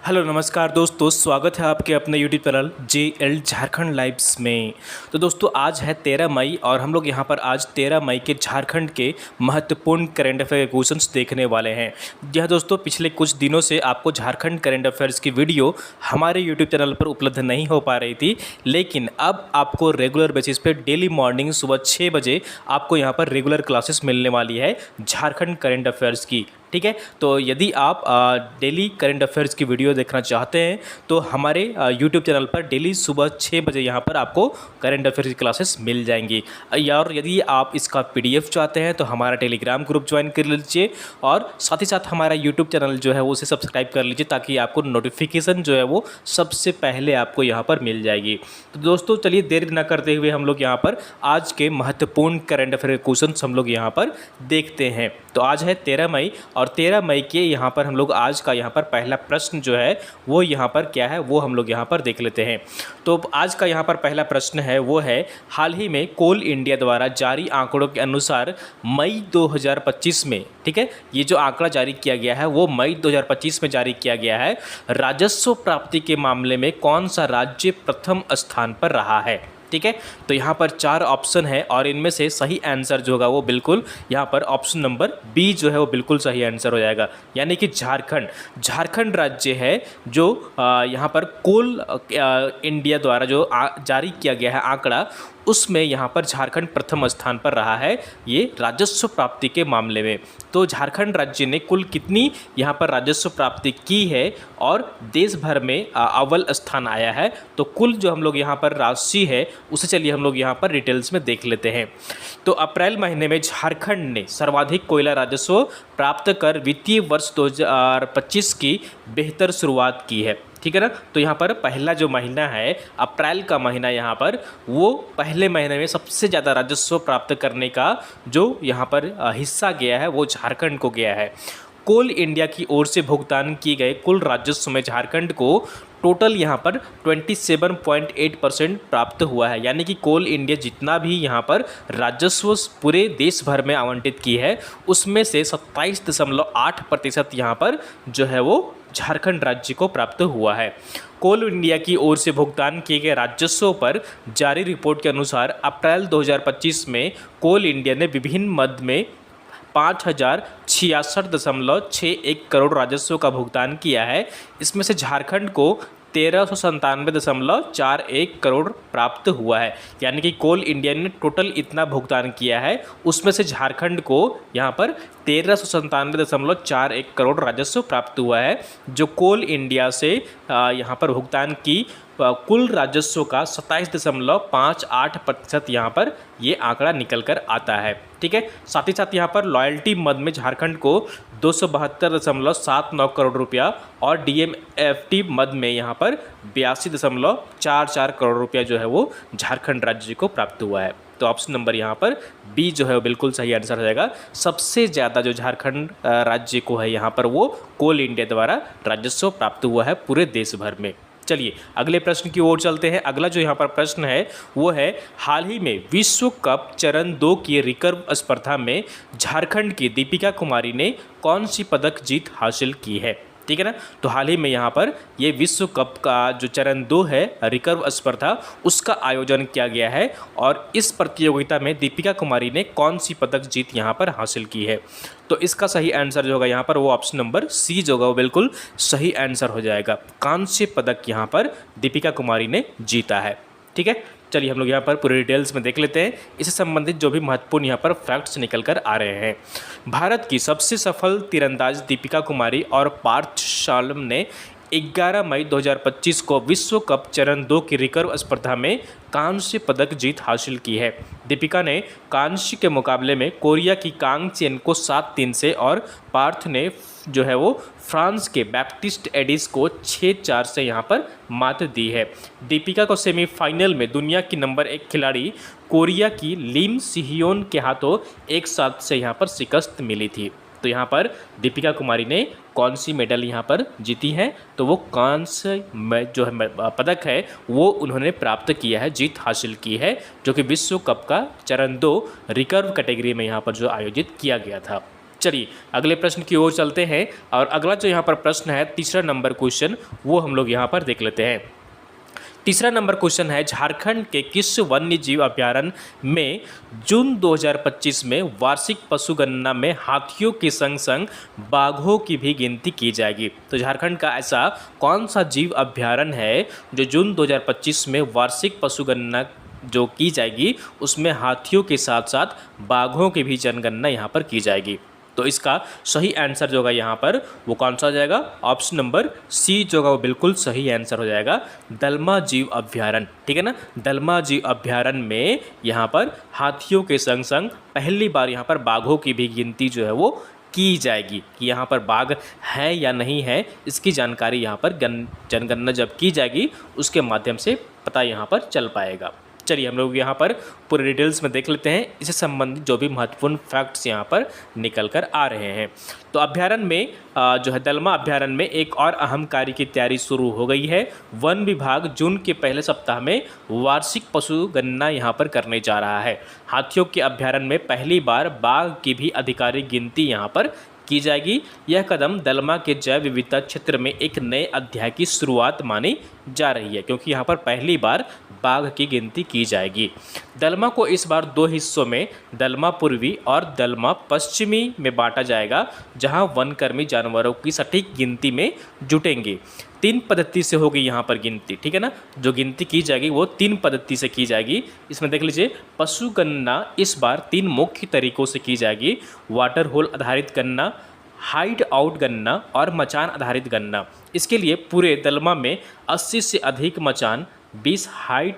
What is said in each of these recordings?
Hello नमस्कार दोस्तों, स्वागत है आपके अपने YouTube channel JL Jharkhand lives में। तो दोस्तों आज है 13 मई और हम लोग यहाँ पर आज 13 मई के झारखंड के महत्वपूर्ण करंट अफेयर के क्वेश्चंस देखने वाले हैं। यह दोस्तों पिछले कुछ दिनों से आपको झारखंड करंट अफेयर्स की वीडियो हमारे यूट्यूब चैनल पर उपलब्ध नहीं हो पा रही थी, लेकिन अब आपको रेगुलर बेसिस पे डेली मॉर्निंग सुबह 6 बजे आपको यहाँ पर रेगुलर क्लासेस मिलने वाली है झारखंड करंट अफेयर्स की। ठीक है, तो यदि आप डेली करंट अफेयर्स की वीडियो देखना चाहते हैं तो हमारे यूट्यूब चैनल पर डेली सुबह 6 बजे यहाँ पर आपको करंट अफेयर्स की क्लासेस मिल जाएंगी। और यदि आप इसका PDF चाहते हैं तो हमारा टेलीग्राम ग्रुप ज्वाइन कर लीजिए और साथ ही साथ हमारा यूट्यूब चैनल जो है वो उसे सब्सक्राइब कर लीजिए, ताकि आपको नोटिफिकेशन जो है वो सबसे पहले आपको यहाँ पर मिल जाएगी। तो दोस्तों चलिए देर न करते हुए हम लोग यहाँ पर आज के महत्वपूर्ण करंट अफेयर क्वेश्चन हम लोग यहाँ पर देखते हैं। तो आज है 13 मई और 13 मई के यहाँ पर हम लोग आज का यहाँ पर पहला प्रश्न जो है वो यहाँ पर क्या है वो हम लोग यहाँ पर देख लेते हैं। तो आज का यहाँ पर पहला प्रश्न है वो है, हाल ही में कोल इंडिया द्वारा जारी आंकड़ों के अनुसार मई 2025 में, ठीक है, ये जो आंकड़ा जारी किया गया है वो मई 2025 में जारी किया गया है, राजस्व प्राप्ति के मामले में कौन सा राज्य प्रथम स्थान पर रहा है। ठीक है, तो यहाँ पर 4 ऑप्शन है और इनमें से सही आंसर जो होगा वो बिल्कुल यहाँ पर ऑप्शन नंबर बी जो है वो बिल्कुल सही आंसर हो जाएगा, यानी कि झारखंड राज्य है जो यहाँ पर कोल इंडिया द्वारा जो जारी किया गया है आंकड़ा, उसमें यहाँ पर झारखंड प्रथम स्थान पर रहा है ये राजस्व प्राप्ति के मामले में। तो झारखंड राज्य ने कुल कितनी यहाँ पर राजस्व प्राप्ति की है और देश भर में अव्वल स्थान आया है, तो कुल जो हम लोग यहाँ पर राशि है उसे चलिए हम लोग यहाँ पर डिटेल्स में देख लेते हैं। तो अप्रैल महीने में झारखंड ने सर्वाधिक कोयला राजस्व प्राप्त कर वित्तीय वर्ष 2025 की बेहतर शुरुआत की है। ठीक है ना, तो यहाँ पर पहला जो महीना है अप्रैल का महीना, यहाँ पर वो पहले महीने में सबसे ज़्यादा राजस्व प्राप्त करने का जो यहाँ पर हिस्सा गया है वो झारखंड को गया है। कोल इंडिया की ओर से भुगतान किए गए कुल राजस्व में झारखंड को टोटल यहाँ पर 27.8% प्राप्त हुआ है, यानी कि कोल इंडिया जितना भी यहाँ पर राजस्व पूरे देश भर में आवंटित की है उसमें से 27.8% यहाँ पर जो है वो झारखंड राज्य को प्राप्त हुआ है। कोल इंडिया की ओर से भुगतान किए गए राजस्व पर जारी रिपोर्ट के अनुसार अप्रैल 2025 में कोल इंडिया ने विभिन्न मद में 5066.61 करोड़ राजस्व का भुगतान किया है। इसमें से झारखंड को 1397.41 करोड़ प्राप्त हुआ है, यानी कि कोल इंडिया ने टोटल इतना भुगतान किया है, उसमें से झारखंड को यहाँ पर 1397.41 करोड़ राजस्व प्राप्त हुआ है, जो कोल इंडिया से यहाँ पर भुगतान की कुल राजस्व का 27.58% यहाँ पर ये आंकड़ा निकल कर आता है। ठीक है, साथ ही साथ यहाँ पर लॉयल्टी मद में झारखंड को 272.79 करोड़ रुपया और DMFT मद में यहाँ पर 82.44 करोड़ रुपया जो है वो झारखंड राज्य को प्राप्त हुआ है। तो ऑप्शन नंबर यहाँ पर बी जो है वो बिल्कुल सही आंसर हो जाएगा। सबसे ज़्यादा जो झारखंड राज्य को है यहाँ पर वो कोल इंडिया द्वारा राजस्व प्राप्त हुआ है पूरे देश भर में। चलिए अगले प्रश्न की ओर चलते हैं। अगला जो यहाँ पर प्रश्न है वो है, हाल ही में विश्व कप चरण 2 की रिकर्व स्पर्धा में झारखंड की दीपिका कुमारी ने कौन सी पदक जीत हासिल की है। ठीक है ना, तो हाल ही में यहाँ पर ये विश्व कप का जो चरण 2 है रिकर्व स्पर्धा उसका आयोजन किया गया है और इस प्रतियोगिता में दीपिका कुमारी ने कौन सी पदक जीत यहाँ पर हासिल की है। तो इसका सही आंसर जो होगा यहाँ पर वो ऑप्शन नंबर सी जो होगा वो बिल्कुल सही आंसर हो जाएगा। कांस्य पदक यहाँ पर दीपिका कुमारी ने जीता है। ठीक है, चलिए हम लोग यहाँ पर पूरे डिटेल्स में देख लेते हैं इससे संबंधित जो भी महत्वपूर्ण यहाँ पर फैक्ट्स निकल कर आ रहे हैं। भारत की सबसे सफल तीरंदाज दीपिका कुमारी और पार्थ शालम ने 11 मई 2025 को विश्व कप चरण 2 की रिकर्व स्पर्धा में कांस्य पदक जीत हासिल की है। दीपिका ने कांस्य के मुकाबले में कोरिया की कांग चेन को 7-3 से और पार्थ ने जो है वो फ्रांस के बैप्टिस्ट एडिस को 6-4 से यहाँ पर मात दी है। दीपिका को सेमीफाइनल में दुनिया की नंबर 1 खिलाड़ी कोरिया की लिम सिहियोन के हाथों 1-7 से यहाँ पर शिकस्त मिली थी। तो यहाँ पर दीपिका कुमारी ने कौन सी मेडल यहाँ पर जीती है, तो वो कांस्य जो है पदक है वो उन्होंने प्राप्त किया है, जीत हासिल की है, जो कि विश्व कप का चरण 2 रिकर्व कैटेगरी में यहाँ पर जो आयोजित किया गया था। चलिए अगले प्रश्न की ओर चलते हैं और अगला जो यहाँ पर प्रश्न है तीसरा नंबर क्वेश्चन वो हम लोग यहाँ पर देख लेते हैं। तीसरा नंबर क्वेश्चन है झारखंड के किस वन्य जीव अभयारण्य में जून 2025 में वार्षिक पशु गणना में हाथियों के संग संग बाघों की भी गिनती की जाएगी। तो झारखंड का ऐसा कौन सा जीव अभयारण्य है जो जून 2025 में वार्षिक पशु गणना जो की जाएगी उसमें हाथियों के साथ साथ बाघों की भी जनगणना यहाँ पर की जाएगी। तो इसका सही आंसर जो होगा यहाँ पर वो कौन सा हो जाएगा, ऑप्शन नंबर सी जो होगा वो बिल्कुल सही आंसर हो जाएगा, दलमा जीव अभयारण्य। ठीक है ना, दलमा जीव अभयारण्य में यहाँ पर हाथियों के संग संग पहली बार यहाँ पर बाघों की भी गिनती जो है वो की जाएगी कि यहाँ पर बाघ है या नहीं है, इसकी जानकारी यहाँ पर जनगणना जब की जाएगी उसके माध्यम से पता यहाँ पर चल पाएगा। चलिए हम लोग यहाँ पर पूरे डिटेल्स में देख लेते हैं इससे संबंधित जो भी महत्वपूर्ण फैक्ट्स यहाँ पर निकल कर आ रहे हैं। तो अभ्यारण्य में जो है दलमा अभ्यारण्य में एक और अहम कार्य की तैयारी शुरू हो गई है। वन विभाग जून के पहले सप्ताह में वार्षिक पशु गणना यहाँ पर करने जा रहा है। हाथियों के अभ्यारण्य में पहली बार बाघ की भी आधिकारिक गिनती यहाँ पर की जाएगी। यह कदम दलमा के जैव विविधता क्षेत्र में एक नए अध्याय की शुरुआत मानी जा रही है क्योंकि यहाँ पर पहली बार बाघ की गिनती की जाएगी। दलमा को इस बार दो हिस्सों में दलमा पूर्वी और दलमा पश्चिमी में बांटा जाएगा जहां वनकर्मी जानवरों की सटीक गिनती में जुटेंगे। 3 पद्धति से होगी यहाँ पर गिनती। ठीक है ना, जो गिनती की जाएगी वो 3 पद्धति से की जाएगी। इसमें देख लीजिए पशु गणना इस बार 3 मुख्य तरीकों से की जाएगी, वाटर होल आधारित गणना, हाइड आउट गणना और मचान आधारित गणना। इसके लिए पूरे दलमा में 80 से अधिक मचान, 20 हाइड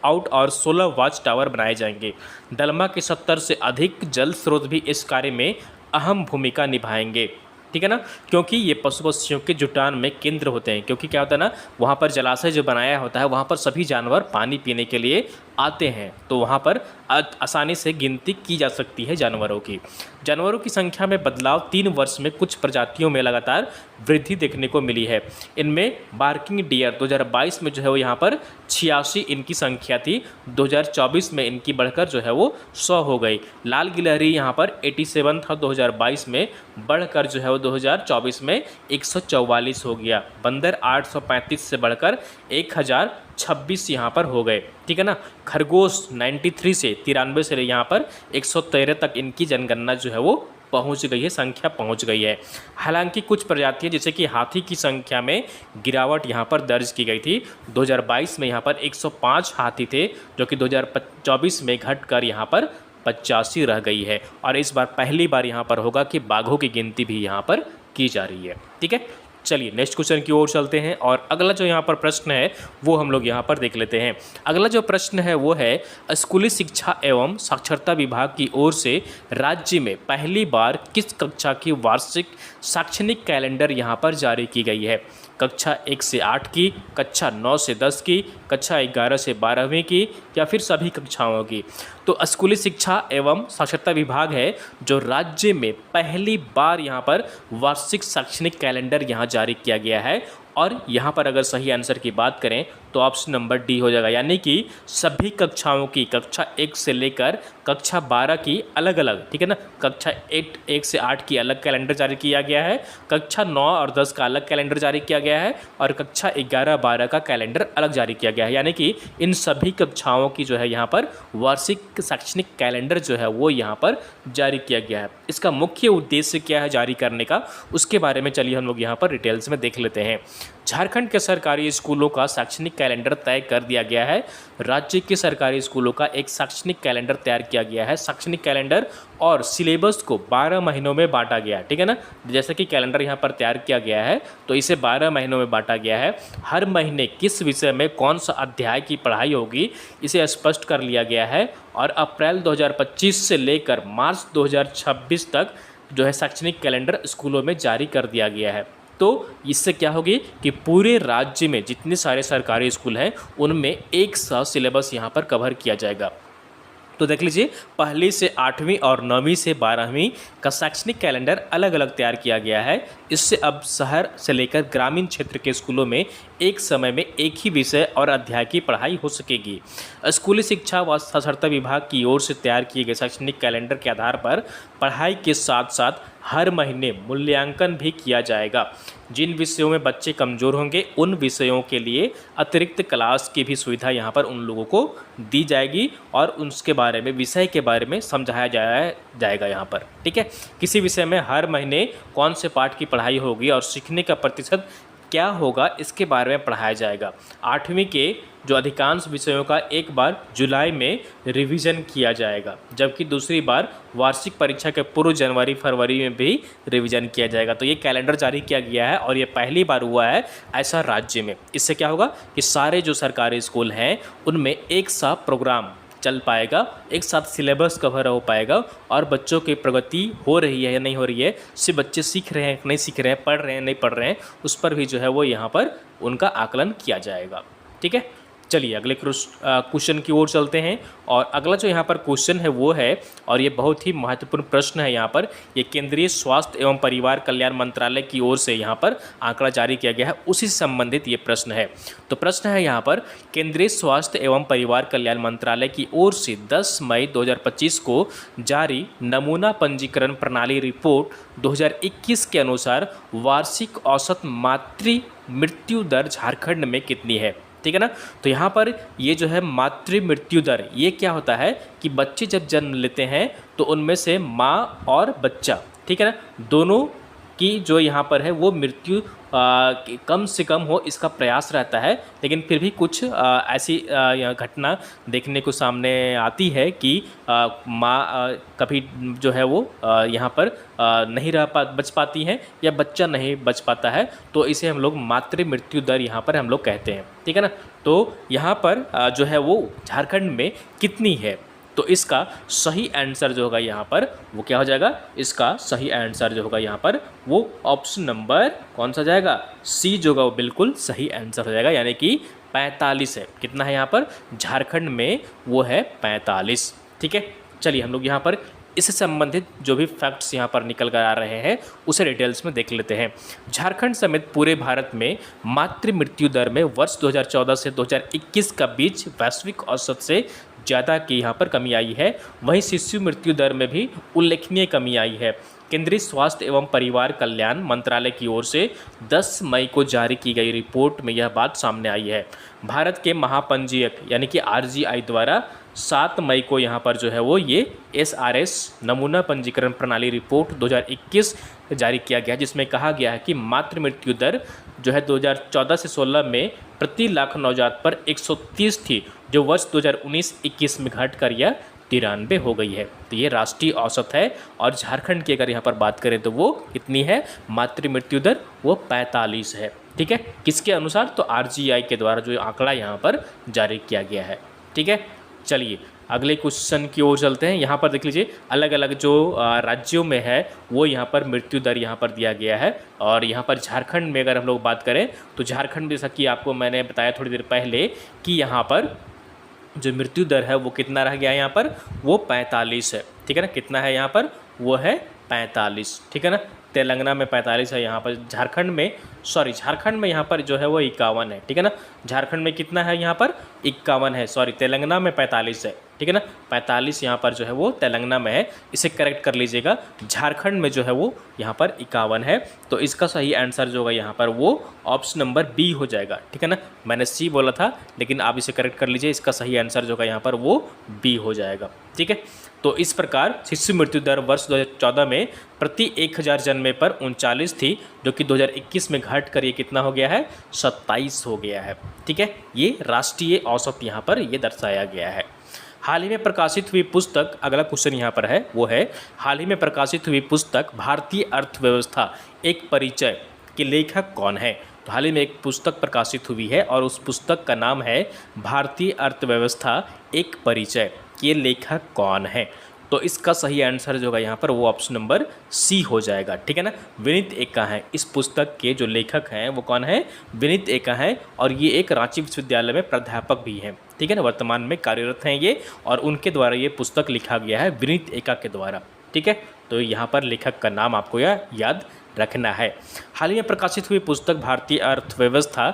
आउट और 16 वॉच टावर बनाए जाएंगे। दलमा के 70 से अधिक जल स्रोत भी इस कार्य में अहम भूमिका निभाएंगे। ठीक है ना, क्योंकि ये पशु पक्षियों के जुटान में केंद्र होते हैं। क्योंकि क्या होता है ना, वहाँ पर जलाशय जो बनाया होता है वहाँ पर सभी जानवर पानी पीने के लिए आते हैं, तो वहाँ पर आसानी से गिनती की जा सकती है जानवरों की। जानवरों की संख्या में बदलाव 3 वर्ष में कुछ प्रजातियों में लगातार वृद्धि देखने को मिली है। इनमें बार्किंग डियर 2022 में जो है वो यहाँ पर 86 इनकी संख्या थी, 2024 में इनकी बढ़कर जो है वो 100 हो गई। लाल गिलहरी यहाँ पर 87 था 2022 में, बढ़कर जो है वो 2024 में 144 हो गया। बंदर 835 से बढ़कर 1026 यहाँ पर हो गए। ठीक है ना, खरगोश 93 से 93 से यहाँ पर 113 तक इनकी जनगणना जो है वो पहुंच गई है, संख्या पहुंच गई है। हालांकि कुछ प्रजातियां जैसे कि हाथी की संख्या में गिरावट यहाँ पर दर्ज की गई थी। 2022 में यहाँ पर 105 हाथी थे जो कि 2024 में घटकर यहाँ पर 85 रह गई है। और इस बार पहली बार यहाँ पर होगा कि बाघों की गिनती भी यहाँ पर की जा रही है। ठीक है, चलिए नेक्स्ट क्वेश्चन की ओर चलते हैं और अगला जो यहाँ पर प्रश्न है वो हम लोग यहाँ पर देख लेते हैं। अगला जो प्रश्न है वो है स्कूली शिक्षा एवं साक्षरता विभाग की ओर से राज्य में पहली बार किस कक्षा की वार्षिक शैक्षणिक कैलेंडर यहाँ पर जारी की गई है। कक्षा 1 से 8 की, कक्षा 9 से 10 की, कक्षा 11 से 12वीं की या फिर सभी कक्षाओं की। तो स्कूली शिक्षा एवं साक्षरता विभाग है जो राज्य में पहली बार यहाँ पर वार्षिक शैक्षणिक कैलेंडर यहाँ जारी किया गया है। और यहाँ पर अगर सही आंसर की बात करें तो ऑप्शन नंबर डी हो जाएगा, यानी कि सभी कक्षाओं की, कक्षा 1 से लेकर कक्षा 12 की अलग अलग। ठीक है ना, कक्षा 1 से 8 की अलग कैलेंडर जारी किया गया है, कक्षा 9 और 10 का अलग कैलेंडर जारी किया गया है और कक्षा 11 12 का कैलेंडर अलग जारी किया गया है। यानी कि इन सभी कक्षाओं की जो है यहाँ पर वार्षिक शैक्षणिक कैलेंडर जो है वो यहाँ पर जारी किया गया है। इसका मुख्य उद्देश्य क्या है जारी करने का, उसके बारे में चलिए हम लोग यहाँ पर डिटेल्स में देख लेते हैं। झारखंड के सरकारी स्कूलों का शैक्षणिक कैलेंडर तय कर दिया गया है। राज्य के सरकारी स्कूलों का एक शैक्षणिक कैलेंडर तैयार किया गया है। शैक्षणिक कैलेंडर और सिलेबस को 12 महीनों में बांटा गया है। ठीक है ना, जैसे कि कैलेंडर यहाँ पर तैयार किया गया है तो इसे 12 महीनों में बांटा गया है। हर महीने किस विषय में कौन सा अध्याय की पढ़ाई होगी इसे स्पष्ट कर लिया गया है। और अप्रैल 2025 से लेकर मार्च 2026 तक जो है शैक्षणिक कैलेंडर स्कूलों में जारी कर दिया गया है। तो इससे क्या होगी कि पूरे राज्य में जितने सारे सरकारी स्कूल हैं उनमें एक सा सिलेबस यहाँ पर कवर किया जाएगा। तो देख लीजिए, पहली से 8वीं और 9वीं से 12वीं का शैक्षणिक कैलेंडर अलग अलग तैयार किया गया है। इससे अब शहर से लेकर ग्रामीण क्षेत्र के स्कूलों में एक समय में एक ही विषय और अध्याय की पढ़ाई हो सकेगी। स्कूली शिक्षा व साक्षरता विभाग की ओर से तैयार किए गए शैक्षणिक कैलेंडर के आधार पर पढ़ाई के साथ साथ हर महीने मूल्यांकन भी किया जाएगा। जिन विषयों में बच्चे कमज़ोर होंगे उन विषयों के लिए अतिरिक्त क्लास की भी सुविधा यहाँ पर उन लोगों को दी जाएगी और उसके बारे में, विषय के बारे में समझाया जाएगा यहाँ पर। ठीक है, किसी विषय में हर महीने कौन से पाठ की पढ़ाई होगी और सीखने का प्रतिशत क्या होगा, इसके बारे में पढ़ाया जाएगा। 8वीं के जो अधिकांश विषयों का एक बार जुलाई में रिवीजन किया जाएगा, जबकि दूसरी बार वार्षिक परीक्षा के पूर्व जनवरी फरवरी में भी रिवीजन किया जाएगा। तो ये कैलेंडर जारी किया गया है और ये पहली बार हुआ है ऐसा राज्य में। इससे क्या होगा कि सारे जो सरकारी स्कूल हैं उनमें एक सा प्रोग्राम चल पाएगा, एक साथ सिलेबस कवर हो पाएगा और बच्चों की प्रगति हो रही है या नहीं हो रही है, सिर्फ बच्चे सीख रहे हैं नहीं सीख रहे हैं, पढ़ रहे हैं नहीं पढ़ रहे हैं, उस पर भी जो है वो यहाँ पर उनका आकलन किया जाएगा। ठीक है, चलिए अगले क्वेश्चन की ओर चलते हैं। और अगला जो यहाँ पर क्वेश्चन है वो है, और ये बहुत ही महत्वपूर्ण प्रश्न है यहाँ पर, ये केंद्रीय स्वास्थ्य एवं परिवार कल्याण मंत्रालय की ओर से यहाँ पर आंकड़ा जारी किया गया है, उसी से संबंधित ये प्रश्न है। तो प्रश्न है यहाँ पर, केंद्रीय स्वास्थ्य एवं परिवार कल्याण मंत्रालय की ओर से 10 मई 2025 को जारी नमूना पंजीकरण प्रणाली रिपोर्ट 2021 के अनुसार वार्षिक औसत मातृ मृत्यु दर झारखंड में कितनी है। ठीक है ना, तो यहाँ पर ये जो है मातृ मृत्यु दर, ये क्या होता है कि बच्चे जब जन्म लेते हैं तो उनमें से माँ और बच्चा, ठीक है ना, दोनों की जो यहाँ पर है वो मृत्यु कम से कम हो, इसका प्रयास रहता है। लेकिन फिर भी कुछ ऐसी घटना देखने को सामने आती है कि माँ कभी जो है वो यहाँ पर नहीं बच पाती हैं या बच्चा नहीं बच पाता है, तो इसे हम लोग मातृ मृत्यु दर यहाँ पर हम लोग कहते हैं। ठीक है ना, तो यहाँ पर जो है वो झारखंड में कितनी है, तो इसका सही आंसर जो होगा यहाँ पर वो क्या हो जाएगा, इसका सही आंसर जो होगा यहाँ पर वो ऑप्शन नंबर कौन सा जाएगा, सी जो होगा वो बिल्कुल सही आंसर हो जाएगा, यानी कि 45 है। कितना है यहाँ पर झारखंड में, वो है 45। ठीक है, चलिए हम लोग यहाँ पर इससे संबंधित जो भी फैक्ट्स यहाँ पर निकल कर आ रहे हैं उसे डिटेल्स में देख लेते हैं। झारखंड समेत पूरे भारत में मातृ मृत्यु दर में वर्ष 2014 से 2021 का बीच वैश्विक औसत से ज़्यादा की यहाँ पर कमी आई है। वहीं शिशु मृत्यु दर में भी उल्लेखनीय कमी आई है। केंद्रीय स्वास्थ्य एवं परिवार कल्याण मंत्रालय की ओर से 10 मई को जारी की गई रिपोर्ट में यह बात सामने आई है। भारत के महापंजीयक यानी कि RGI द्वारा 7 मई को यहाँ पर जो है वो ये SRS नमूना पंजीकरण प्रणाली रिपोर्ट 2021 जारी किया गया, जिसमें कहा गया है कि मातृ मृत्यु दर जो है 2014 से 16 में प्रति लाख नवजात पर 130 थी, जो वर्ष 2019-21 में घटकर यह 93 हो गई है। तो ये राष्ट्रीय औसत है। और झारखंड की अगर यहाँ पर बात करें तो वो कितनी है, मातृ मृत्यु दर वो 45 है। ठीक है, किसके अनुसार, तो RGI के द्वारा जो आंकड़ा यहाँ पर जारी किया गया है। ठीक है, चलिए अगले क्वेश्चन की ओर चलते हैं। यहाँ पर देख लीजिए अलग अलग जो राज्यों में है वो यहाँ पर मृत्यु दर यहाँ पर दिया गया है। और यहाँ पर झारखंड में अगर हम लोग बात करें तो झारखंड, जैसा कि आपको मैंने बताया थोड़ी देर पहले कि यहाँ पर जो मृत्यु दर है वो कितना रह गया है, यहाँ पर वो 45 है। ठीक है ना, कितना है यहाँ पर, वो है 45। ठीक है ना, तेलंगाना में 45 है, यहाँ पर झारखंड में यहाँ पर जो है वो 51 है। ठीक है ना, झारखंड में कितना है, यहाँ पर 51 है, तेलंगाना में 45 है। ठीक है ना, 45 यहाँ पर जो है वो तेलंगाना में है, इसे करेक्ट कर लीजिएगा। झारखंड में जो है वो यहाँ पर 51 है, तो इसका सही आंसर जो होगा यहाँ पर वो ऑप्शन नंबर बी हो जाएगा। ठीक है ना, मैंने सी बोला था लेकिन आप इसे करेक्ट कर लीजिए, इसका सही आंसर जो होगा यहाँ पर वो बी हो जाएगा। ठीक है, तो इस प्रकार शिशु मृत्यु दर वर्ष 2014 में प्रति 1000 जन्मे पर 39 थी, जो कि 2021 में घट कर ये कितना हो गया है, 27 हो गया है। ठीक है, ये राष्ट्रीय औसत यहाँ पर ये दर्शाया गया है। हाल ही में प्रकाशित हुई पुस्तक, अगला क्वेश्चन यहाँ पर है वो है, हाल ही में प्रकाशित हुई पुस्तक भारतीय अर्थव्यवस्था एक परिचय के लेखक कौन है। तो हाल ही में एक पुस्तक प्रकाशित हुई है और उस पुस्तक का नाम है भारतीय अर्थव्यवस्था एक परिचय। ये लेखक कौन है, तो इसका सही आंसर जो होगा यहाँ पर वो ऑप्शन नंबर सी हो जाएगा, ठीक है ना। विनीत एक्का हैं, इस पुस्तक के जो लेखक हैं वो कौन है, विनीत एक्का हैं, और ये एक रांची विश्वविद्यालय में प्राध्यापक भी हैं, ठीक है ना, वर्तमान में कार्यरत हैं ये, और उनके द्वारा ये पुस्तक लिखा गया है विनीत एक्का के द्वारा, ठीक है। तो यहाँ पर लेखक का नाम आपको यह याद रखना है। हाल ही में प्रकाशित हुई पुस्तक भारतीय अर्थव्यवस्था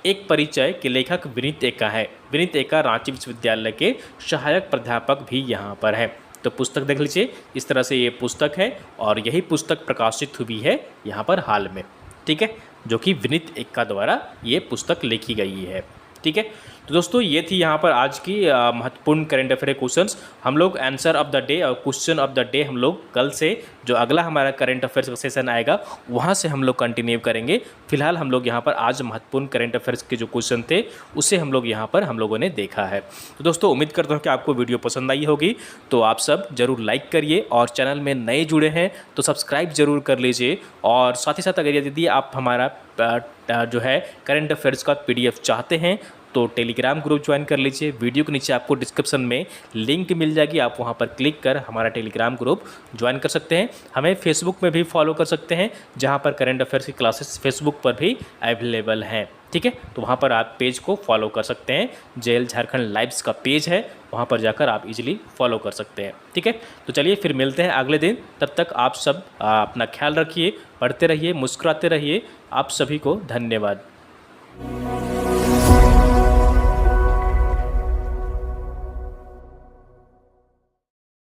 एक परिचय के लेखक विनीत एक्का है। विनीत एक्का रांची विश्वविद्यालय के सहायक प्राध्यापक भी यहाँ पर है। तो पुस्तक देख लीजिए, इस तरह से ये पुस्तक है और यही पुस्तक प्रकाशित हुई है यहाँ पर हाल में, ठीक है, जो कि विनीत एक्का द्वारा ये पुस्तक लिखी गई है, ठीक है। तो दोस्तों ये थी यहाँ पर आज की महत्वपूर्ण करेंट अफेयर क्वेश्चंस। हम लोग आंसर ऑफ द डे और क्वेश्चन ऑफ द डे हम लोग कल से जो अगला हमारा करेंट अफेयर्स का सेशन आएगा वहाँ से हम लोग कंटिन्यू करेंगे। फिलहाल हम लोग यहाँ पर आज महत्वपूर्ण करेंट अफेयर्स के जो क्वेश्चन थे उसे हम लोग यहाँ पर हम लोगों ने देखा है। तो दोस्तों उम्मीद करता हूँ कि आपको वीडियो पसंद आई होगी, तो आप सब ज़रूर लाइक करिए और चैनल में नए जुड़े हैं तो सब्सक्राइब ज़रूर कर लीजिए। और साथ ही साथ अगर यदि आप हमारा जो है करेंट अफेयर्स का PDF चाहते हैं तो टेलीग्राम ग्रुप ज्वाइन कर लीजिए। वीडियो के नीचे आपको डिस्क्रिप्शन में लिंक मिल जाएगी, आप वहां पर क्लिक कर हमारा टेलीग्राम ग्रुप ज्वाइन कर सकते हैं। हमें फेसबुक में भी फॉलो कर सकते हैं जहां पर करंट अफेयर्स की क्लासेस फेसबुक पर भी अवेलेबल हैं, ठीक है। तो वहां पर आप पेज को फॉलो कर सकते हैं, JL झारखंड लाइव्स का पेज है, वहां पर जाकर आप इजीली फॉलो कर सकते हैं, ठीक है। तो चलिए फिर मिलते हैं अगले दिन, तब तक आप सब अपना ख्याल रखिए, पढ़ते रहिए, मुस्कुराते रहिए। आप सभी को धन्यवाद।